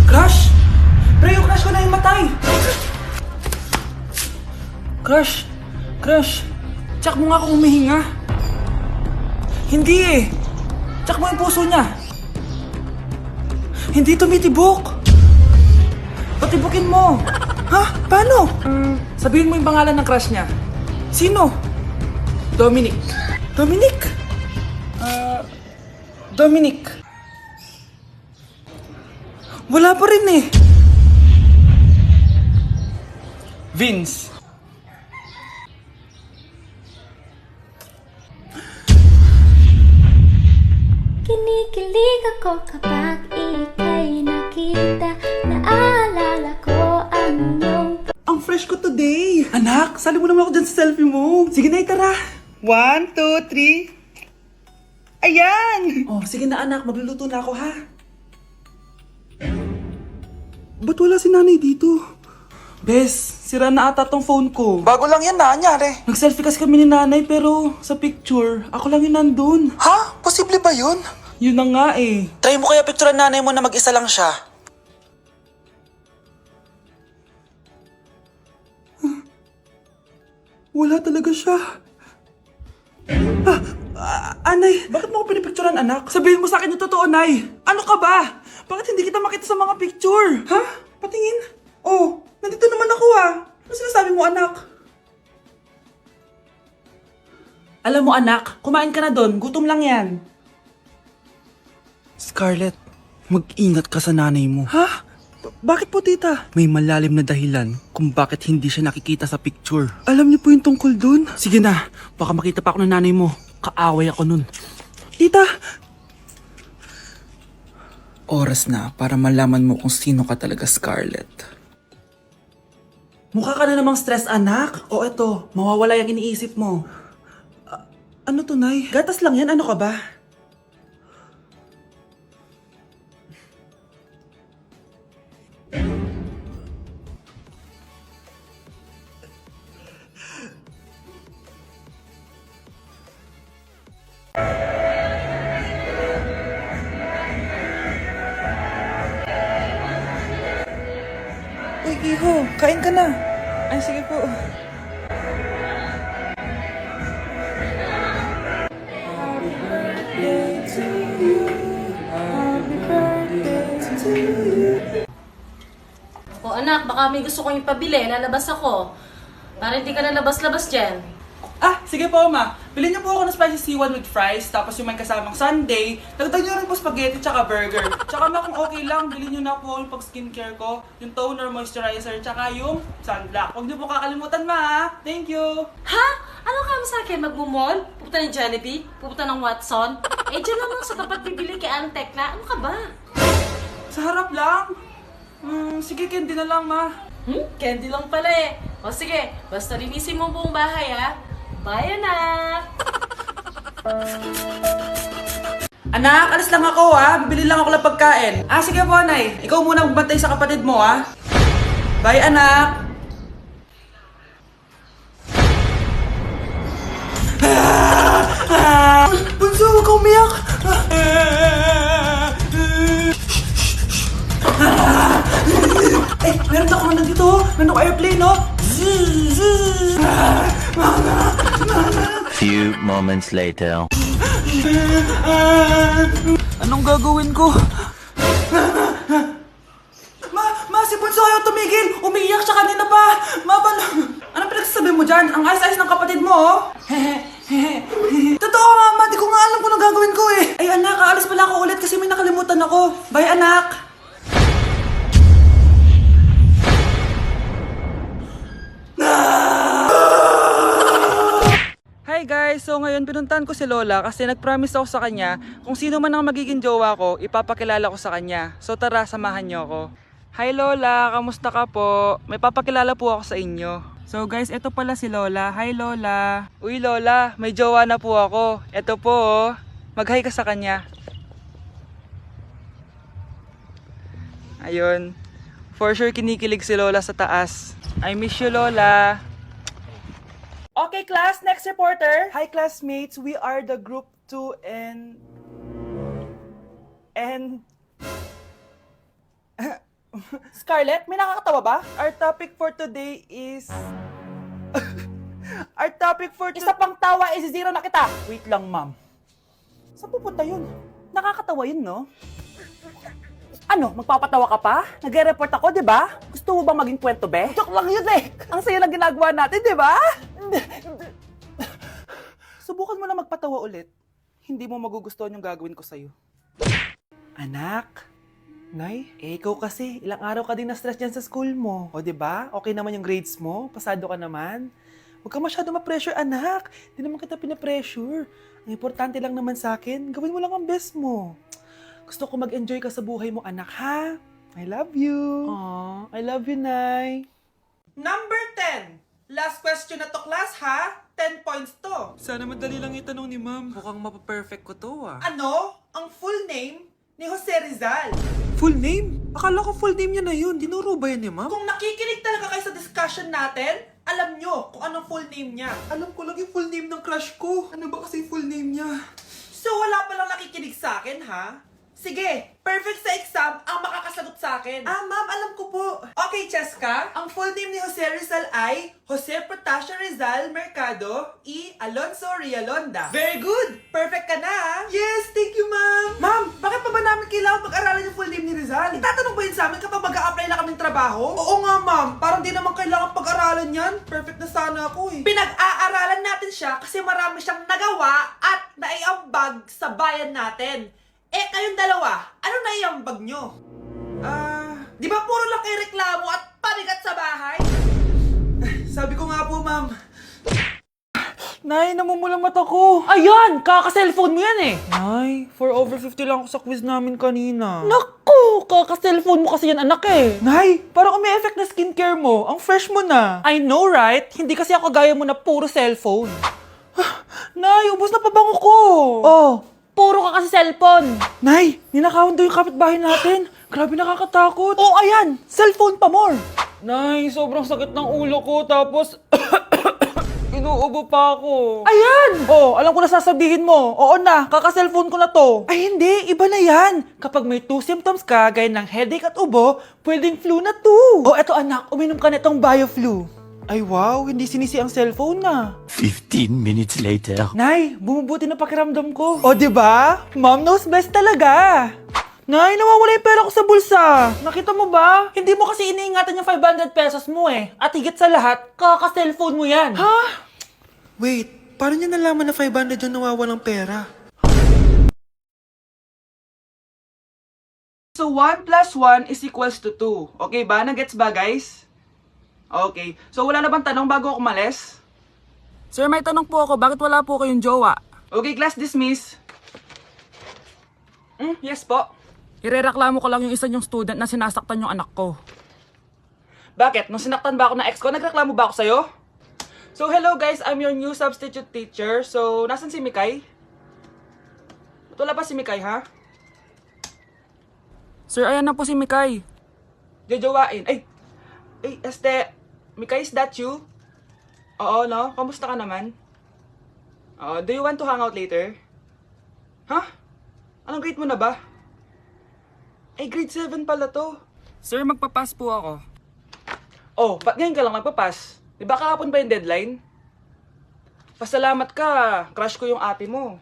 Crush? Pre, yung crush ko na yung matay! Crush? Crush? Tsak mo nga kung humihinga. Hindi eh. Tsak mo yung puso niya. Hindi tumitibok. Patibukin mo. Ha? Paano? Sabihin mo yung pangalan ng crush niya. Sino? Dominic. Dominic? Dominic. Wala pa rin eh. Vince. Kinikilig ako kapag ika'y nakita. Naalala ko ang iyong... Ang fresh ko today! Anak, sali mo naman ako dyan sa selfie mo. Sige na, tara. 1, 2, 3. Ayan! Oh, sige na anak, magluluto na ako ha. Ba't wala si nanay dito? Bes, sira na ata tong phone ko. Bago lang yan nangyari. Nag-selfie kasi kami ni nanay pero sa picture, ako lang yung nandun. Ha? Posible ba yun? Yun na nga eh. Try mo kaya picturean nanay mo na mag-isa lang siya. Wala talaga siya. Anay, bakit mo ako pinipicturean, anak? Sabihin mo sa akin yung totoo, Nay. Ano ka ba? Bakit hindi kita makita sa mga picture? Ha? Patingin? Oh, nandito naman ako ah. Ano sinasabi mo, anak? Alam mo, anak, kumain ka na doon. Gutom lang yan. Scarlett, mag-ingat ka sa nanay mo. Ha? Bakit po, tita? May malalim na dahilan kung bakit hindi siya nakikita sa picture. Alam niyo po yung tungkol doon? Sige na, baka makita pa ako ng nanay mo. Kaaway ako nun. Tita! Oras na para malaman mo kung sino ka talaga, Scarlett. Mukha ka na namang stress, anak. O eto, mawawala yung iniisip mo. Ano to, Nay? Gatas lang yan, ano ka ba? Uy, Iho, kain ka na. Ay, sige po. Happy birthday to you. Happy birthday to you. O anak, baka may gusto kong ipabili, lalabas ako. Para hindi ka na labas-labas dyan. Ah, sige po, ma. Bilhin niyo po ako ng spicy C1 with fries, tapos yung may kasamang sundae. Dagdag niyo rin po spaghetti tsaka burger. Tsaka ma, kung okay lang, bilhin niyo na po yung pag skincare ko, yung toner, moisturizer, tsaka yung sunblock. Huwag niyo po kakalimutan, ma. Thank you. Ha? Ano ka sa akin? Magmumall? Pupunta ng Jollibee? Pupunta ng Watson? Eh, dyan naman sa tapat bibili kay Ann Tekla. Ano ka ba? Sa harap lang. Sige, candy na lang, ma. Candy lang pala eh. O sige, basta linisin mo buong bahay ha. Bye, anak! Anak, alis lang ako ha. Bibili lang ako ng pagkain. Ah, sige po, Nay. Ikaw muna magbantay sa kapatid mo ha. Bye, anak. Bunso, huwag kang umiyak. Eh, meron akong nandito. Meron ako airplane, no? Few moments later. Anong gagawin ko? Ma, si Bunso ayaw tumigil! Umiiyak siya kanina pa! Anong pinagsasabi mo dyan? Ang ayos-ayos ng kapatid mo, oh! Totoo nga, ma! Di ko nga alam kung anong gagawin ko eh! Ay anak, aalis pala ako ulit kasi may nakalimutan ako. Bye anak! Hi guys! So ngayon pinuntahan ko si Lola kasi nag-promise ako sa kanya kung sino man ang magiging jowa ko, ipapakilala ko sa kanya. So tara, samahan niyo ako. Hi Lola! Kamusta ka po? May papakilala po ako sa inyo. So guys, ito pala si Lola. Hi Lola! Uy Lola, may jowa na po ako. Ito po oh. Mag-hi ka sa kanya. Ayun. For sure kinikilig si Lola sa taas. I miss you Lola! Okay, class, next reporter. Hi, classmates. We are the group 2 and Scarlett, may nakakatawa ba? Our topic for today is... Our topic for today... Isa pang tawa is zero na kita. Wait lang, ma'am. Saan pupunta yun? Nakakatawa yun, no? Ano, magpapatawa ka pa? Nagre-report ako, di ba? Gusto mo bang maging kwento, be? Joke lang yun eh. Ang saya lang ginagawa natin, di ba? Subukan mo na magpatawa ulit. Hindi mo magugustuhan yung gagawin ko sa'yo. Anak, Nay, ikaw kasi, ilang araw ka din na-stress dyan sa school mo. O, di ba? Okay naman yung grades mo? Pasado ka naman? Huwag ka masyado ma-pressure, anak. Hindi naman kita pina-pressure. Ang importante lang naman sa akin, gawin mo lang ang best mo. Gusto ko mag-enjoy ka sa buhay mo, anak, ha? I love you. Aww, I love you, Nay. Number 10. Last question na to, class, ha? 10 points to. Sana madali lang itanong ni ma'am. Mukhang mapaperfect ko to ah. Ano ang full name ni Jose Rizal? Full name? Akala ko full name niya na yun. Dinuro ba yan ni ma'am? Kung nakikinig talaga kayo sa discussion natin, alam nyo kung anong full name niya. Alam ko lang yung full name ng crush ko. Ano ba kasi yung full name niya? So wala palang nakikinig sa akin, ha? Sige, perfect sa exam ang makakasagot sa akin. Ah, ma'am, alam ko po. Okay, Cheska, ang full name ni Jose Rizal ay Jose Protasio Rizal Mercado E. Alonso Rialonda. Very good! Perfect ka na, ha? Yes, thank you, ma'am. Ma'am, bakit pa ba namin kailangan pag-aralan yung full name ni Rizal? Itatanong ba yun sa amin kapag mag-a-apply na kaming trabaho? Oo nga, ma'am. Parang di naman kailangan pag-aralan yan. Perfect na sana ako, eh. Pinag-aaralan natin siya kasi marami siyang nagawa at naiambag sa bayan natin. Eh, kayong dalawa, ano naiambag nyo? Di ba puro lang kayo reklamo at panigat sa bahay? Sabi ko nga po, ma'am. Nay, namumulang mata ko. Ayan, kaka-cellphone mo yan eh. Nay, 4 over 50 lang ako sa quiz namin kanina. Naku, kaka-cellphone mo kasi yan, anak eh. Nay, parang may effect na skincare mo. Ang fresh mo na. I know, right? Hindi kasi ako gaya mo na puro cellphone. Nay, ubos na pabango ko. Oh, puro ka kasi cellphone. Nay, ninakawan daw yung kapitbahay natin. Grabe nakakatakot. Oh, ayan, cellphone pa more. Nay, sobrang sakit ng ulo ko tapos inuubo pa ako. Ayan! Oh, alam ko na sasabihin mo. Oo na, kaka-cellphone ko na to. Ay hindi, iba na yan. Kapag may 2 symptoms ka, gaya ng headache at ubo, pwedeng flu na to. Oh, eto anak, uminom ka na itong BioFlu. Ay wow, hindi sinisi ang cellphone na. 15 minutes later. Nay, bumubuti na pakiramdam ko. O, diba? Mom knows best talaga. Nay, nawawala yung pera ko sa bulsa. Nakita mo ba? Hindi mo kasi iniingatan yung 500 pesos mo eh. At higit sa lahat, kaka-cellphone mo yan. Ha? Wait, paano niya nalaman na 500 yung nawawalang pera? So, 1 plus 1 is equals to 2. Okay ba? Nagets ba, guys? Okay. So, wala na bang tanong bago ako umalis? Sir, may tanong po ako. Bakit wala po kayong jowa? Okay, class dismiss. Yes po. Irereklamo ko lang yung isa yung student na sinasaktan yung anak ko. Bakit? Nung sinaktan ba ako ng ex ko, nagreklamo ba ako sa'yo? So, hello guys. I'm your new substitute teacher. So, nasan si Mikay? Ba't wala pa si Mikay, ha? Sir, ayan na po si Mikay. Jojowain. Ay, Mikay, is that you? Oo, no? Kamusta ka naman? Do you want to hang out later? Huh? Anong grade mo na ba? Ay, grade 7 pala to. Sir, magpapass po ako. Oh, ba't ngayon ka lang magpapass? Di ba kahapon pa yung deadline? Pasalamat ka, crush ko yung ate mo.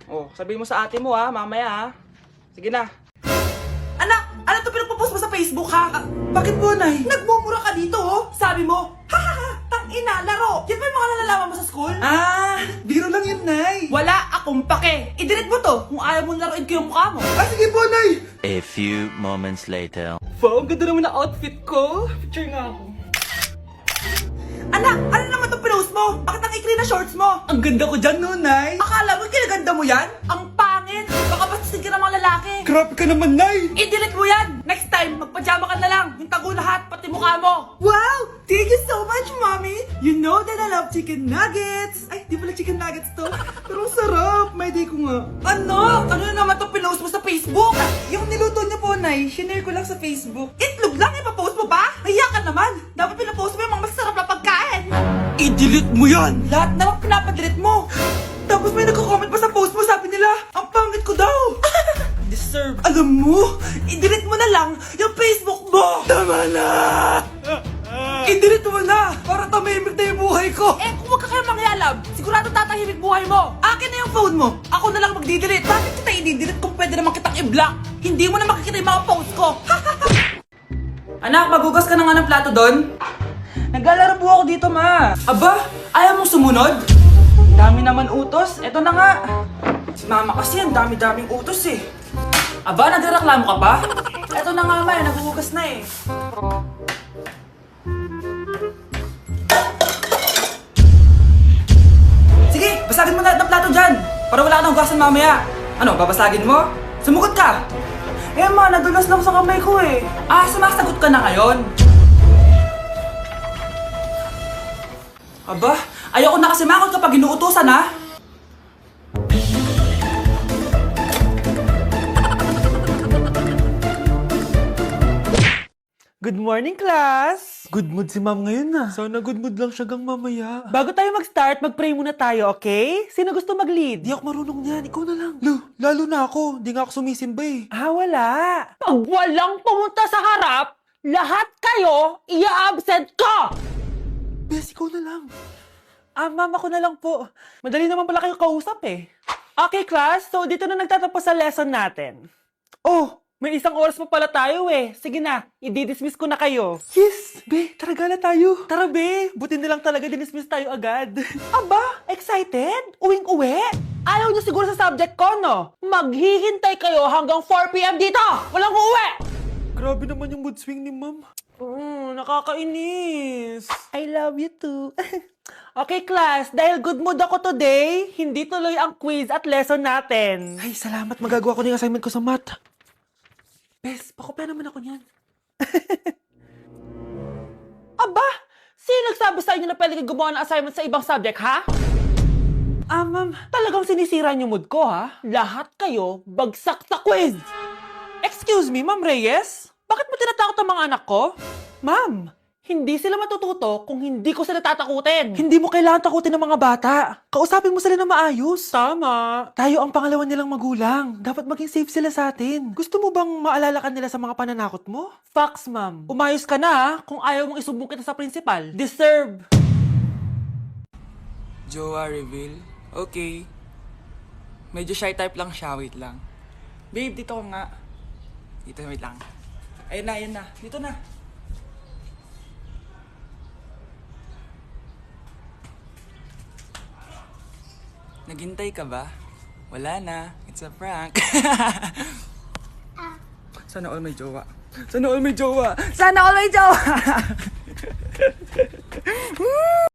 Oh, sabihin mo sa ate mo ha, mamaya ha. Sige na. Anak, ano to pinagpo-post mo sa Facebook ha? Bakit po, Nay? Nagmumura ka dito oh. Sabi mo, tangina, laro. Yan ba yung mga nalalaman mo sa school? Biro lang yun, Nay. Wala akong pake. I-delete mo to kung ayaw mo laruin ko yung mukha mo. Sige po, Nay. A few moments later. Wow, ang ganda naman na outfit ko. Picture nga ako. Anak, ano naman itong pinost mo? Bakit ang ikli na shorts mo? Ang ganda ko dyan no, Nay. Akala mo kinaganda mo yan? Ang pangit. Baka bastusin ka ng mga lalaki. Grabe ka naman, Nay. I-delete mo yan. Next time, magpajama ka na lang. Yung tago lahat, pati mukha mo. Wow! Thank you so much, Mommy. You know that I love chicken nuggets. Ay, di pala chicken nuggets to. Pero ang sarap. May day ko nga. Ano? Ano na naman itong pinost mo sa Facebook? Yung niluto niya po, Nay. Shinare ko lang sa Facebook. Itlog lang, ipapost mo ba? Kaya ka naman. Dapat pinapost mo yung mga masarap na pagkain. I-delete mo yan. Lahat na lang pinapadelete mo. Tapos may nagko-comment pa sa post mo, sabi nila, ang pangit ko daw. deserve. Alam mo, i-delete mo na lang yung Facebook mo! Tama na! I-delete mo na! Para tumimik na yung buhay ko! Eh, kung wag ka kayo mangyalab, sigurado tatahimik buhay mo. Akin na yung phone mo! Ako na lang magdi-delete. Bakit kita i-delete kung pwede naman kitang i-block? Hindi mo na makikita yung mga post ko. Anak, magugas ka na nga ng plato doon. Naglalaro po ako dito, ma. Aba, ayaw mong sumunod? Dami naman utos. Eto na nga. Si mama kasi, ang dami-daming utos eh. Aba, nagreklamo ka pa? Eto na nga, ma. Naguhugas na eh. Sige, basagin mo na lahat ng plato dyan. Para wala ka nang hugasan mamaya. Ano, babasagin mo? Sumugot ka. Eh ma, nadulas lang sa kamay ko eh. Ah, sumasagot ka na ngayon. Aba, ayoko na kasi makot kapag inuutosan ha. Good morning, class! Good mood si ma'am ngayon na. Sana good mood lang siya gang mamaya. Bago tayo mag-start, mag-pray muna tayo, okay? Sino gusto mag-lead? Di ako marunong yan, ikaw na lang. Lalo na ako, di nga ako sumisimba eh. Ah, wala. Pag walang pumunta sa harap, lahat kayo ia-absent ko! Bes, ikaw na lang. Ah, ma'am, ako na lang po. Madali naman pala kayo kausap eh. Okay, class. So, dito na nagtatapos sa lesson natin. Oh, may isang oras pa pala tayo eh. Sige na, i-dismiss ko na kayo. Yes! Be, tara gala tayo. Tara be, buti na lang talaga dinismiss tayo agad. Aba, excited? Uwing-uwi? Ayaw niyo siguro sa subject ko, no? Maghihintay kayo hanggang 4 p.m. dito! Walang uuwi! Grabe naman yung mood swing ni ma'am. Nakakainis. I love you too. Okay, class. Dahil good mood ako today, hindi tuloy ang quiz at lesson natin. Ay, salamat. Magagawa ko na yung assignment ko sa math. Bes, pakopya naman ako niyan. Aba, sino nagsabi sa inyo na pwede kayo gumawa ng assignment sa ibang subject, ha? Ah, ma'am, talagang sinisira niyo mood ko, ha? Lahat kayo bagsak sa quiz! Excuse me, Ma'am Reyes? Bakit mo tinatakot ang mga anak ko? Ma'am, hindi sila matututo kung hindi ko sila tatakutin. Hindi mo kailangan takutin ng mga bata. Kausapin mo sila na maayos. Tama. Tayo ang pangalawa nilang magulang. Dapat maging safe sila sa atin. Gusto mo bang maalala ka nila sa mga pananakot mo? Facts, ma'am. Umayos ka na, ha? Kung ayaw mong isumbong kita sa principal. Deserve. Jowa reveal? Okay. Medyo shy type lang siya. Wait lang. Babe, dito ko nga. Dito, wait lang. Ayun na, ayun na. Dito na. Naghintay ka ba? Wala na. It's a prank. Sana all may jowa. Sana all may jowa. Sana all may jowa!